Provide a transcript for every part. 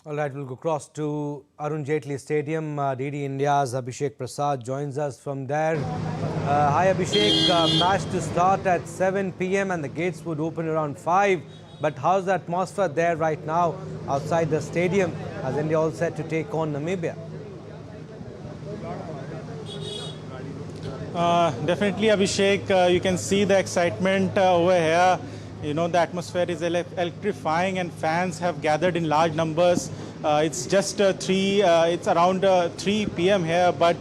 All right, we'll go across to Arun Jaitley Stadium. DD India's Abhishek Prasad joins us from there. Hi Abhishek, match to start at 7 p.m. and the gates would open around 5. But how's the atmosphere there right now outside the stadium as India all set to take on Namibia? Definitely, Abhishek, you can see the excitement over here. You know, the atmosphere is electrifying and fans have gathered in large numbers. It's just it's around 3 p.m. here, but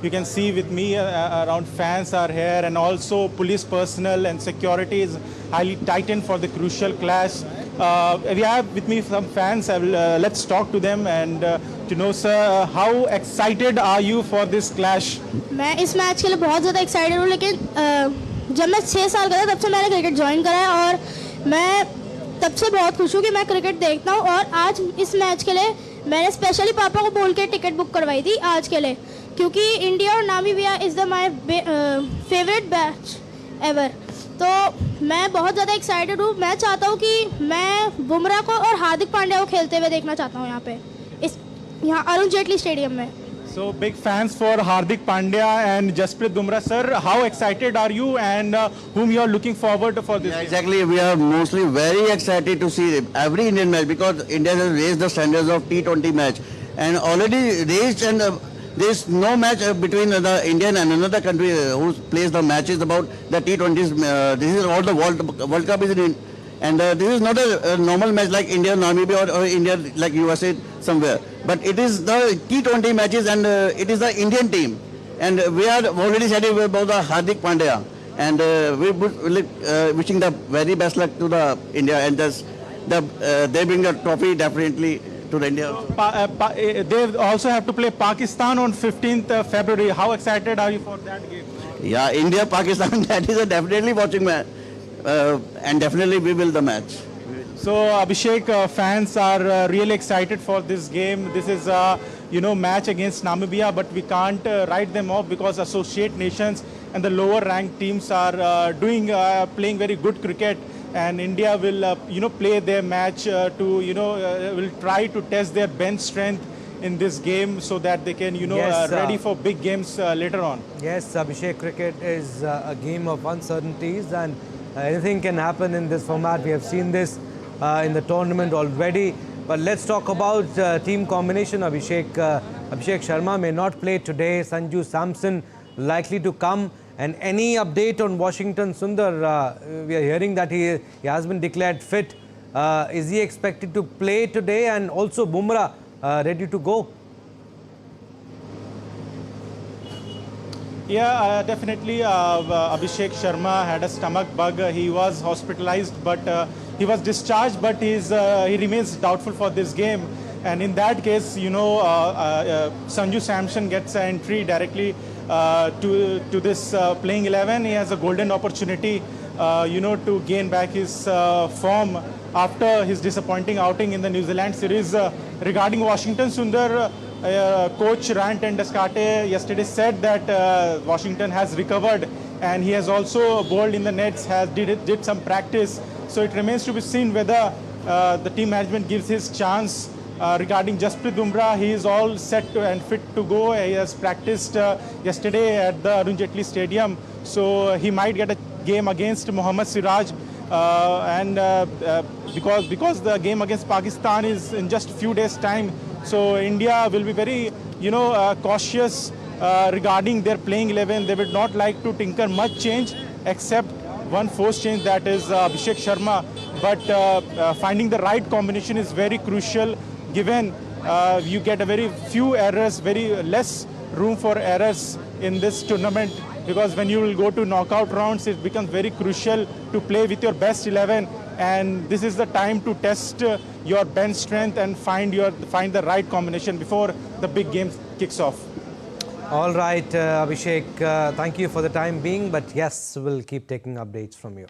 you can see with me around fans are here, and also police personnel and security is highly tightened for the crucial clash. We have with me some fans. Let's talk to them and to know, sir, how excited are you for this clash? मैं इस match के लिए बहुत ज़्यादा excited हूँ, लेकिन जब मैं 6 साल का था तब से मैंने क्रिकेट ज्वाइन करा है और मैं तब से बहुत खुश हूँ कि मैं क्रिकेट देखता हूँ। और आज इस मैच के लिए मैंने स्पेशली पापा को बोल के टिकट बुक करवाई थी आज के लिए, क्योंकि इंडिया और Namibia is the my favourite match ever. तो मैं बहुत ज़्यादा एक्साइटेड हूँ। मैं चाहता हूँ कि मैं बुमराह को और हार्दिक पांड्या को खेलते हुए देखना चाहता हूँ यहाँ अरुण जेटली स्टेडियम में। So big fans for Hardik Pandya and Jasprit Bumrah, sir. How excited are you, and whom you are looking forward for this? Yeah, exactly. We are mostly very excited to see every Indian match because India has raised the standards of T20 match and already raised, and there is no match between the Indian and another country who plays the matches about the T20s. This is all the World Cup is in, and this is not a normal match like India, Namibia, or India like USA somewhere. But it is the T20 matches, and it is the Indian team. And we are already excited about the Hardik Pandya. And we wishing the very best luck to the India, and they bring the trophy definitely to the India. They also have to play Pakistan on 15th February. How excited are you for that game? Yeah, India, Pakistan, that is a definitely watching match. And definitely we will the match. So Abhishek, fans are really excited for this game. This is match against Namibia, but we can't write them off because associate nations and the lower ranked teams are playing very good cricket, and India will play their match will try to test their bench strength in this game so that they can ready for big games later on. Yes, Abhishek, cricket is a game of uncertainties, and anything can happen in this format. We have seen this in the tournament already. But let's talk about team combination, Abhishek. Abhishek Sharma may not play today. Sanju Samson likely to come. And any update on Washington Sundar? We are hearing that he has been declared fit. Is he expected to play today? And also Bumrah ready to go? Yeah, definitely. Abhishek Sharma had a stomach bug. He was hospitalized, but he was discharged, but he remains doubtful for this game. And in that case, Sanju Samson gets an entry directly to this playing 11. He has a golden opportunity, to gain back his form after his disappointing outing in the New Zealand series. Regarding Washington Sundar, coach Ryan ten Doeschate yesterday said that Washington has recovered, and he has also bowled in the nets, did some practice. So it remains to be seen whether the team management gives his chance. Regarding Jasprit Bumrah, he is all set and fit to go. He has practiced yesterday at the Arun Jaitley Stadium, so he might get a game against Mohammad Siraj. Because the game against Pakistan is in just a few days' time, so India will be very, cautious regarding their playing 11. They would not like to tinker much change, except one forced change, that is Abhishek Sharma. But finding the right combination is very crucial, given you get a very few errors, very less room for errors in this tournament. Because when you will go to knockout rounds, it becomes very crucial to play with your best 11, and this is the time to test your bench strength and find the right combination before the big game kicks off. All right, Abhishek, thank you for the time being, but yes, we'll keep taking updates from you.